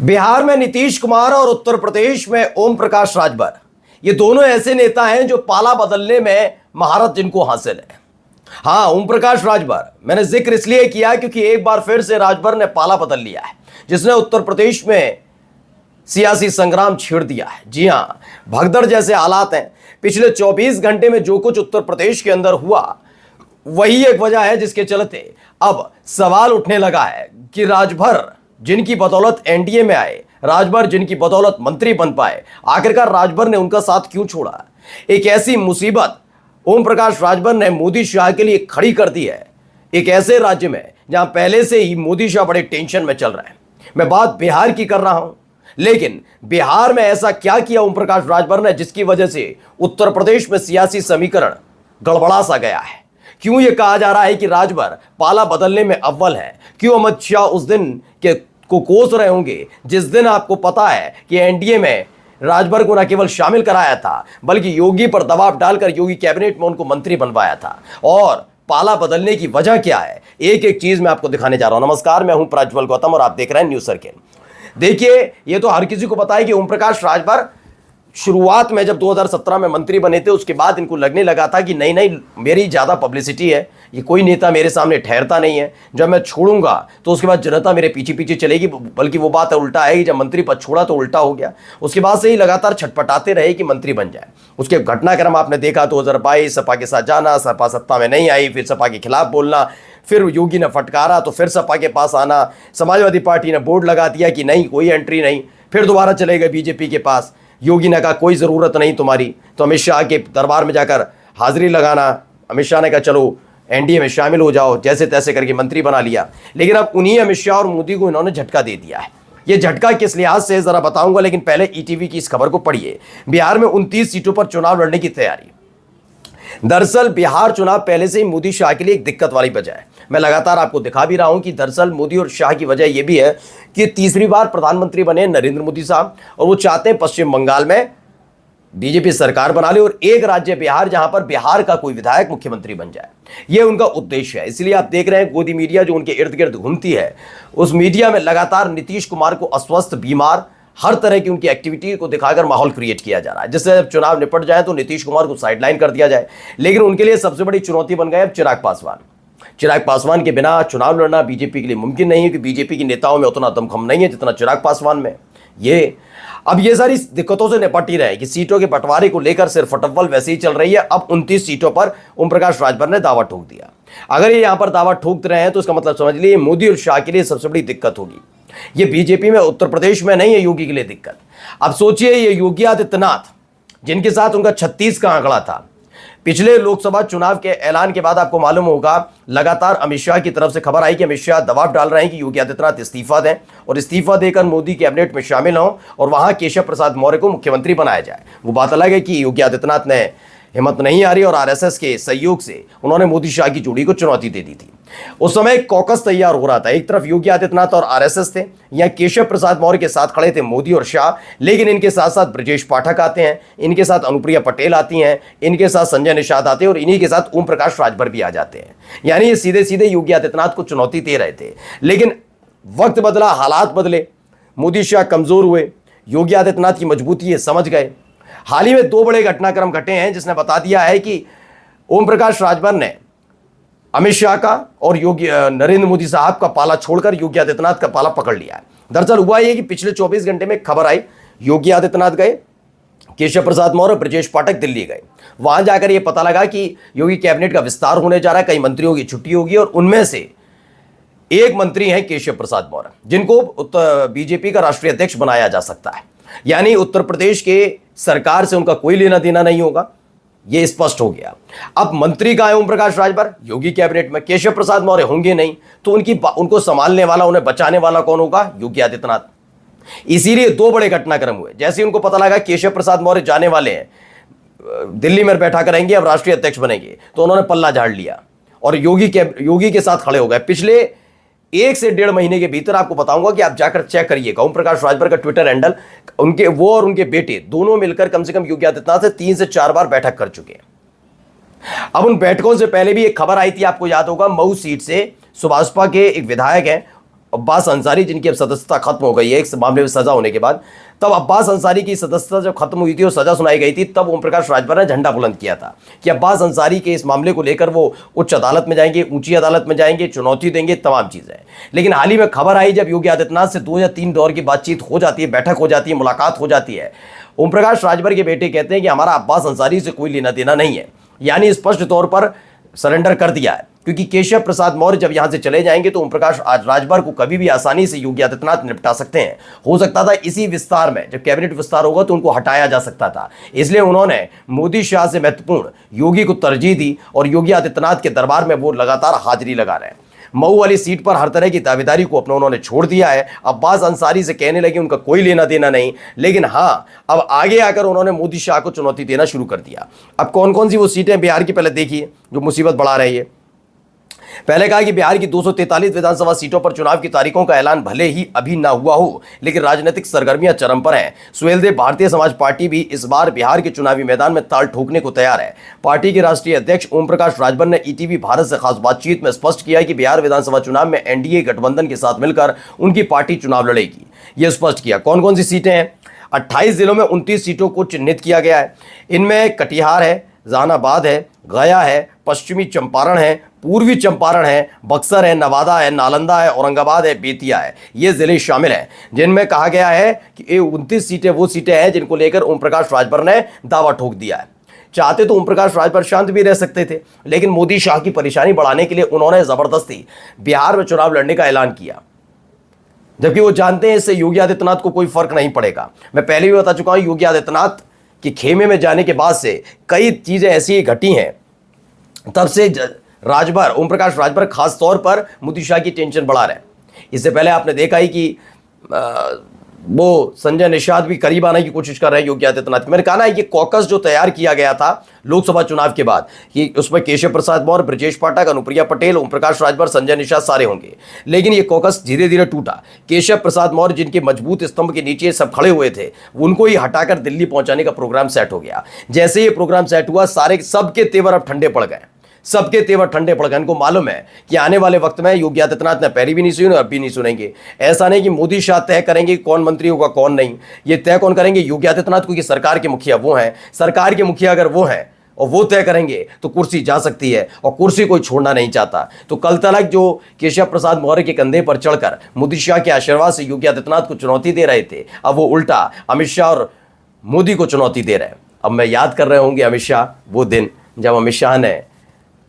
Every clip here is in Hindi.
बिहार में नीतीश कुमार और उत्तर प्रदेश में ओम प्रकाश राजभर, ये दोनों ऐसे नेता हैं जो पाला बदलने में महारत जिनको हासिल है। हां, ओम प्रकाश राजभर मैंने जिक्र इसलिए किया क्योंकि एक बार फिर से राजभर ने पाला बदल लिया है, जिसने उत्तर प्रदेश में सियासी संग्राम छेड़ दिया है। जी हां, भगदड़ जैसे हालात हैं। पिछले 24 घंटे में जो कुछ उत्तर प्रदेश के अंदर हुआ, वही एक वजह है जिसके चलते अब सवाल उठने लगा है कि राजभर जिनकी बदौलत एनडीए में आए, राजभर जिनकी बदौलत मंत्री बन पाए, आखिरकार राजभर ने उनका साथ क्यों छोड़ा। एक ऐसी मुसीबत ओम प्रकाश राजभर ने मोदी शाह के लिए खड़ी कर दी है, एक ऐसे राज्य में जहां पहले से ही मोदी शाह बड़े टेंशन में चल रहे हैं। मैं बात बिहार की कर रहा हूं, लेकिन बिहार में ऐसा क्या किया ओम प्रकाश राजभर ने जिसकी वजह से उत्तर प्रदेश में सियासी समीकरण गड़बड़ा सा गया है। क्यों यह कहा जा रहा है कि राजभर पाला बदलने में अव्वल है? क्यों अमित शाह उस दिन के को कोस रहे होंगे जिस दिन आपको पता है कि एनडीए में राजभर को न केवल शामिल कराया था, बल्कि योगी पर दबाव डालकर योगी कैबिनेट में उनको मंत्री बनवाया था। और पाला बदलने की वजह क्या है, एक एक चीज मैं आपको दिखाने जा रहा हूं। नमस्कार, मैं हूं प्रज्वल गौतम और आप देख रहे हैं न्यूज सर्किल। देखिए, ये तो हर किसी को पता है कि ओम प्रकाश राजभर शुरुआत में जब 2017 में मंत्री बने थे, उसके बाद इनको लगने लगा था कि नहीं नहीं, मेरी ज़्यादा पब्लिसिटी है, ये कोई नेता मेरे सामने ठहरता नहीं है, जब मैं छोड़ूंगा तो उसके बाद जनता मेरे पीछे पीछे चलेगी। बल्कि वो बात उल्टा है कि जब मंत्री पद छोड़ा तो उल्टा हो गया। उसके बाद से ही लगातार छटपटाते रहे कि मंत्री बन जाए। उसके घटनाक्रम आपने देखा, 2022 सपा के साथ जाना, सपा सत्ता में नहीं आई, फिर सपा के खिलाफ बोलना, फिर योगी ने फटकारा तो फिर सपा के पास आना, समाजवादी पार्टी ने बोर्ड लगा दिया कि नहीं, कोई एंट्री नहीं, फिर दोबारा चले गए बीजेपी के पास। योगी ने कहा कोई ज़रूरत नहीं तुम्हारी, तो अमित शाह के दरबार में जाकर हाजिरी लगाना। अमित शाह ने कहा चलो एनडीए में शामिल हो जाओ, जैसे तैसे करके मंत्री बना लिया। लेकिन अब उन्हीं अमित शाह और मोदी को इन्होंने झटका दे दिया है। ये झटका किस लिहाज से ज़रा बताऊंगा, लेकिन पहले ईटीवी की इस खबर को पढ़िए। बिहार में 29 सीटों पर चुनाव लड़ने की तैयारी। दरअसल बिहार चुनाव पहले से ही मोदी शाह के लिए एक दिक्कत वाली वजह है। मैं लगातार आपको दिखा भी रहा हूं कि दरअसल मोदी और शाह की वजह यह भी है कि तीसरी बार प्रधानमंत्री बने नरेंद्र मोदी साहब, और वो चाहते हैं पश्चिम बंगाल में बीजेपी सरकार बना ले और एक राज्य बिहार, जहां पर बिहार का कोई विधायक मुख्यमंत्री बन जाए। यह उनका उद्देश्य है। इसलिए आप देख रहे हैं गोदी मीडिया जो उनके इर्द गिर्द घूमती है, उस मीडिया में लगातार नीतीश कुमार को अस्वस्थ, बीमार, हर तरह की उनकी एक्टिविटी को दिखाकर माहौल क्रिएट किया जा रहा है, जिससे जब चुनाव निपट जाए तो नीतीश कुमार को साइडलाइन कर दिया जाए। लेकिन उनके लिए सबसे बड़ी चुनौती बन गए अब चिराग पासवान। चिराग पासवान के बिना चुनाव लड़ना बीजेपी के लिए मुमकिन नहीं है, क्योंकि बीजेपी के नेताओं में उतना दमखम नहीं है जितना चिराग पासवान में। ये सारी दिक्कतों से निपट ही रहे कि सीटों के बंटवारे को लेकर सिर्फ फटव्वल वैसे ही चल रही है। अब 29 सीटों पर ओम प्रकाश राजभर ने दावा ठोक दिया। अगर ये यहां पर दावा ठोक रहे हैं तो इसका मतलब समझ लीजिए मोदी और शाह के लिए सबसे बड़ी दिक्कत होगी। ये बीजेपी में, उत्तर प्रदेश में नहीं है योगी के लिए दिक्कत। अब सोचिए, ये योगी आदित्यनाथ जिनके साथ उनका 36 का आंकड़ा था, पिछले लोकसभा चुनाव के ऐलान के बाद आपको मालूम होगा लगातार अमित शाह की तरफ से खबर आई कि अमित शाह दबाव डाल रहे हैं कि योगी आदित्यनाथ इस्तीफा दें और इस्तीफा देकर मोदी कैबिनेट में शामिल हों और वहां केशव प्रसाद मौर्य को मुख्यमंत्री बनाया जाए। वो बात अलग है कि योगी आदित्यनाथ ने हिम्मत नहीं आ रही और आरएसएस के सहयोग से उन्होंने मोदी शाह की जोड़ी को चुनौती दे दी थी। उस समय कॉकस तैयार हो रहा था, एक तरफ योगी आदित्यनाथ और आरएसएस थे, यहाँ केशव प्रसाद मौर्य के साथ खड़े थे मोदी और शाह, लेकिन इनके साथ साथ ब्रजेश पाठक आते हैं, इनके साथ अनुप्रिया पटेल आती हैं, इनके साथ संजय निषाद आते हैं और इन्हीं के साथ ओम प्रकाश राजभर भी आ जाते हैं। यानी ये सीधे सीधे योगी आदित्यनाथ को चुनौती दे रहे थे। लेकिन वक्त बदला, हालात बदले, मोदी शाह कमजोर हुए, योगी आदित्यनाथ की मजबूती ये समझ गए। हाल ही में 2 बड़े घटनाक्रम घटे हैं जिसने बता दिया है कि ओम प्रकाश राजभर ने अमित शाह का और योगी नरेंद्र मोदी साहब का पाला छोड़कर योगी आदित्यनाथ का पाला पकड़ लिया है। दरअसल हुआ यह कि पिछले 24 घंटे में खबर आई, योगी आदित्यनाथ गए, केशव प्रसाद मौर्य, ब्रजेश पाठक दिल्ली गए। वहां जाकर यह पता लगा कि योगी कैबिनेट का विस्तार होने जा रहा है, कई मंत्रियों की छुट्टी होगी और उनमें से एक मंत्री हैं केशव प्रसाद मौर्य, जिनको बीजेपी का राष्ट्रीय अध्यक्ष बनाया जा सकता है। यानी उत्तर प्रदेश के सरकार से उनका कोई लेना देना नहीं होगा, यह स्पष्ट हो गया। अब मंत्री का है ओम प्रकाश राजभर योगी कैबिनेट में, केशव प्रसाद मौर्य होंगे नहीं, तो उनको संभालने वाला, उन्हें बचाने वाला कौन होगा? योगी आदित्यनाथ। इसीलिए 2 बड़े घटनाक्रम हुए। जैसे उनको पता लगा केशव प्रसाद मौर्य जाने वाले हैं, दिल्ली में बैठा कर रहेंगे, अब राष्ट्रीय अध्यक्ष बनेंगे, तो उन्होंने पल्ला झाड़ लिया और योगी के साथ खड़े हो गए। पिछले 1 से 1.5 महीने के भीतर आपको बताऊंगा कि आप जाकर चेक करिएगा, ओम प्रकाश राजभर का ट्विटर हैंडल, वो और उनके बेटे दोनों मिलकर कम से कम योगी आदित्यनाथ से 3 से 4 बार बैठक कर चुके हैं। अब उन बैठकों से पहले भी एक खबर आई थी, आपको याद होगा, मऊ सीट से सुभाषपा के एक विधायक हैं अब्बास अंसारी, जिनकी अब सदस्यता खत्म हो गई है इस मामले में सजा होने के बाद, तब अब्बास अंसारी की सदस्यता जब खत्म हुई थी और सजा सुनाई गई थी, तब ओम प्रकाश राजभर ने झंडा बुलंद किया था कि अब्बास अंसारी के इस मामले को लेकर वो उच्च अदालत में जाएंगे, ऊंची अदालत में जाएंगे, चुनौती देंगे, तमाम चीजें। लेकिन हाल ही में खबर आई जब योगी आदित्यनाथ से 2 या 3 दौर की बातचीत हो जाती है, बैठक हो जाती है, मुलाकात हो जाती है, ओम प्रकाश राजभर के बेटे कहते हैं कि हमारा अब्बास अंसारी से कोई लेना देना नहीं है, यानी स्पष्ट तौर पर सरेंडर कर दिया है। क्योंकि केशव प्रसाद मौर्य जब यहां से चले जाएंगे तो ओम प्रकाश राजभर को कभी भी आसानी से योगी आदित्यनाथ निपटा सकते हैं। हो सकता था इसी विस्तार में, जब कैबिनेट विस्तार होगा तो उनको हटाया जा सकता था। इसलिए उन्होंने मोदी शाह से महत्वपूर्ण योगी को तरजीह दी और योगी आदित्यनाथ के दरबार में वो लगातार हाजिरी लगा रहे हैं। मऊ वाली सीट पर हर तरह की दावेदारी को अपना उन्होंने छोड़ दिया है। अब्बास अंसारी से कहने लगे उनका कोई लेना देना नहीं, लेकिन हाँ, अब आगे आकर उन्होंने मोदी शाह को चुनौती देना शुरू कर दिया। अब कौन कौन सी वो सीटें बिहार की पहले देखिए जो मुसीबत बढ़ा रही है। पहले कहा कि बिहार की 243 विधानसभा सीटों पर चुनाव की तारीखों का ऐलान भले ही अभी ना हुआ हो, लेकिन राजनीतिक सरगर्मियां चरम पर हैं। सुहेलदेव भारतीय समाज पार्टी भी इस बार बिहार के चुनावी मैदान में ताल ठोकने को तैयार है। पार्टी के राष्ट्रीय अध्यक्ष ओम प्रकाश राजभर ने ईटीवी भारत से खास बातचीत में स्पष्ट किया कि बिहार विधानसभा चुनाव में एनडीए गठबंधन के साथ मिलकर उनकी पार्टी चुनाव लड़ेगी। यह स्पष्ट किया। कौन कौन सी सीटें हैं? 28 जिलों में 29 सीटों को चिन्हित किया गया है। इनमें कटिहार है, जहानाबाद है, गया है, पश्चिमी चंपारण है, पूर्वी चंपारण है, बक्सर है, नवादा है, नालंदा है, औरंगाबाद है, बेतिया है। ये जिले शामिल हैं जिनमें कहा गया है कि ये 29 सीटें वो सीटें हैं जिनको लेकर ओम प्रकाश राजभर ने दावा ठोक दिया है। चाहते तो ओम प्रकाश राजभर शांत भी रह सकते थे, लेकिन मोदी शाह की परेशानी बढ़ाने के लिए उन्होंने जबरदस्ती बिहार में चुनाव लड़ने का ऐलान किया, जबकि वो जानते हैं इससे योगी आदित्यनाथ को कोई फर्क नहीं पड़ेगा। मैं पहले भी बता चुका हूं, योगी आदित्यनाथ कि खेमे में जाने के बाद से कई चीजें ऐसी घटी हैं, तब से राजभर, ओम प्रकाश राजभर खास तौर पर मोदी शाह की टेंशन बढ़ा रहे हैं। इससे पहले आपने देखा ही कि वो संजय निषाद भी करीब आने की कोशिश कर रहे हैं योगी आदित्यनाथ। मैंने कहा ना, ये कॉकस जो तैयार किया गया था लोकसभा चुनाव के बाद कि उसमें केशव प्रसाद मौर्य, ब्रजेश पाठक, अनुप्रिया पटेल, ओम प्रकाश राजभर, संजय निषाद सारे होंगे, लेकिन ये कॉकस धीरे धीरे टूटा। केशव प्रसाद मौर्य जिनके मजबूत स्तंभ के नीचे सब खड़े हुए थे, उनको ही हटाकर दिल्ली पहुंचाने का प्रोग्राम सेट हो गया। जैसे ये प्रोग्राम सेट हुआ, सारे सबके तेवर अब ठंडे पड़ गए, सबके तेवर ठंडे पड़ गए। इनको मालूम है कि आने वाले वक्त में योगी आदित्यनाथ ने पहले भी नहीं सुनी, अब भी नहीं सुनेंगे। ऐसा नहीं कि मोदी शाह तय करेंगे कौन मंत्री होगा कौन नहीं, ये तय कौन करेंगे? योगी आदित्यनाथ, क्योंकि सरकार के मुखिया वो हैं। सरकार के मुखिया अगर वो हैं और वो तय करेंगे तो कुर्सी जा सकती है, और कुर्सी कोई छोड़ना नहीं चाहता। तो कल तक जो केशव प्रसाद मौर्य के कंधे पर चढ़कर मोदी शाह के आशीर्वाद से योगी आदित्यनाथ को चुनौती दे रहे थे, अब वो उल्टा अमित शाह और मोदी को चुनौती दे रहे हैं। अब मैं याद कर रहे होंगे अमित शाह, वो दिन जब अमित शाह ने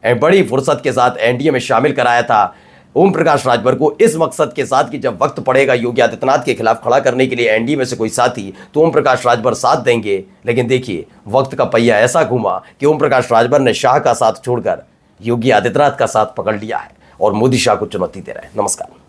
बड़ी फुर्सत के साथ एनडीए में शामिल कराया था ओम प्रकाश राजभर को, इस मकसद के साथ कि जब वक्त पड़ेगा योगी आदित्यनाथ के खिलाफ खड़ा करने के लिए एनडीए में से कोई साथी, तो ओम प्रकाश राजभर साथ देंगे। लेकिन देखिए, वक्त का पहिया ऐसा घूमा कि ओम प्रकाश राजभर ने शाह का साथ छोड़कर योगी आदित्यनाथ का साथ पकड़ लिया है और मोदी शाह को चुनौती दे रहे हैं। नमस्कार।